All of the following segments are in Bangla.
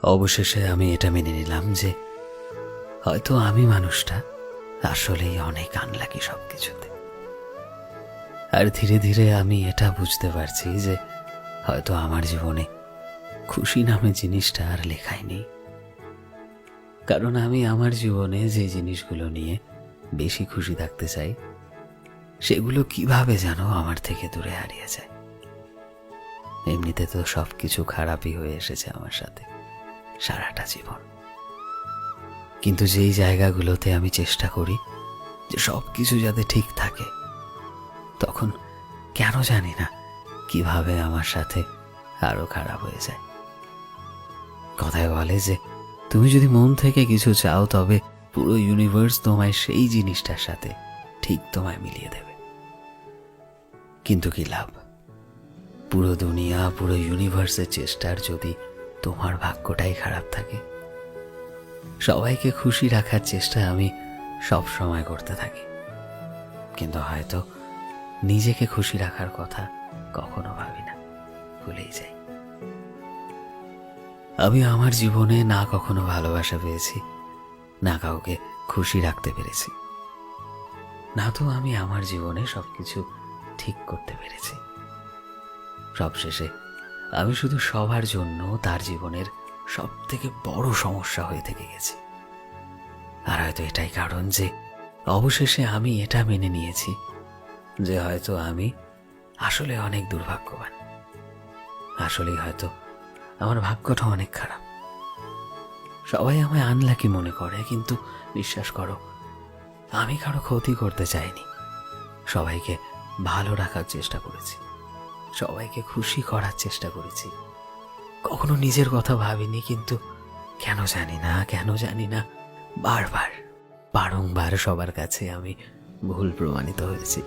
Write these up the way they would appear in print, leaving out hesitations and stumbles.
অবশেষে আমি এটা মেনে নিলাম যে হয়তো আমি মানুষটা আসলেই অনেক আনলাকি সব কিছুতে। আর ধীরে ধীরে আমি এটা বুঝতে পারছি যে হয়তো আমার জীবনে খুশি নামে জিনিসটা আর লেখাই নেই। কারণ আমি আমার জীবনে যে জিনিসগুলো নিয়ে বেশি খুশি থাকতে চাই সেগুলো কিভাবে যেন আমার থেকে দূরে হারিয়ে যায়। এমনিতে তো সবকিছু খারাপই হয়ে এসেছে আমার সাথে সারাটা জীবন, কিন্তু যেই জায়গাগুলোতে আমি চেষ্টা করি যে সবকিছু যাতে ঠিক থাকে, তখন কেন জানি না কিভাবে আমার সাথে আরো খারাপ হয়ে যায়। কথায় বলে যে তুমি যদি মন থেকে কিছু চাও তবে পুরো ইউনিভার্স তোমায় সেই জিনিসটার সাথে ঠিক তোমায় মিলিয়ে দেবে। কিন্তু কি লাভ? পুরো দুনিয়া, পুরো ইউনিভার্সের চেষ্টার যদি তোমার ভাগ্যটাই খারাপ থাকে। সবাইকে খুশি রাখার চেষ্টা আমি সব সময় করতে থাকি, কিন্তু হয়তো নিজেকে খুশি রাখার কথা কখনো ভাবি না, ভুলেই যাই। আমি আমার জীবনে না কখনো ভালোবাসা পেয়েছি, না কাউকে খুশি রাখতে পেরেছি, না তো আমি আমার জীবনে সবকিছু ঠিক করতে পেরেছি। সবশেষে আমি শুধু সবার জন্য তার জীবনের সব থেকে বড় সমস্যা হয়ে থেকে গেছি। আর হয়তো এটাই কারণ যে অবশেষে আমি এটা মেনে নিয়েছি যে হয়তো আমি আসলে অনেক দুর্ভাগ্যবান। আসলেই হয়তো আমার ভাগ্যটা অনেক খারাপ। সবাই আমায় আনলাকি মনে করে, কিন্তু বিশ্বাস করো আমি কারো ক্ষতি করতে চাইনি। সবাইকে ভালো রাখার চেষ্টা করেছি, সবাইকে খুশি করার চেষ্টা করেছি, কখনো নিজের কথা ভাবিনি। কিন্তু কেন জানি না বারংবার সবার কাছে আমি ভুল প্রমাণিত হয়েছি।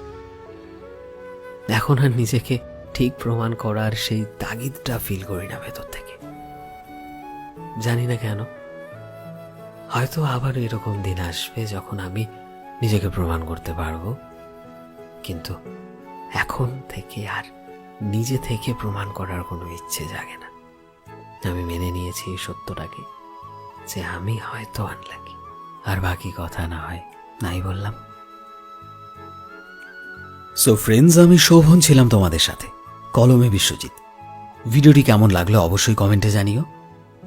এখন আর নিজেকে ঠিক প্রমাণ করার সেই তাগিদটা ফিল করি না ভেতর থেকে। জানি না কেন, হয়তো আবার এরকম দিন আসবে যখন আমি নিজেকে প্রমাণ করতে পারবো, কিন্তু এখন থেকে আর নিজে থেকে প্রমাণ করার কোনো ইচ্ছে জাগে না। আমি মেনে নিয়েছি এই সত্যটাকে যে আমি হয়তো আনলাকি, আর বাকি কথা না হয় নাই বললাম। সো ফ্রেন্ডস, আমি শোভন ছিলাম তোমাদের সাথে, কলমে বিশ্বজিৎ। ভিডিওটি কেমন লাগলো অবশ্যই কমেন্টে জানিও।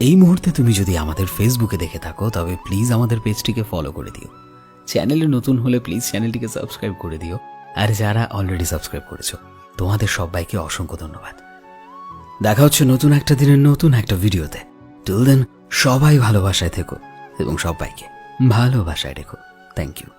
এই মুহূর্তে তুমি যদি আমাদের ফেসবুকে দেখে থাকো তবে প্লিজ আমাদের পেজটিকে ফলো করে দিও। চ্যানেলে নতুন হলে প্লিজ চ্যানেলটিকে সাবস্ক্রাইব করে দিও। আর যারা অলরেডি সাবস্ক্রাইব করেছো তোমাদের সবাইকে অসংখ্য ধন্যবাদ। দেখা হচ্ছে নতুন একটা দিনের নতুন একটা ভিডিওতে। টিল দেন সবাই ভালোবাসায় থেকো এবং সবাইকে ভালোবাসায় রেখো। Thank you.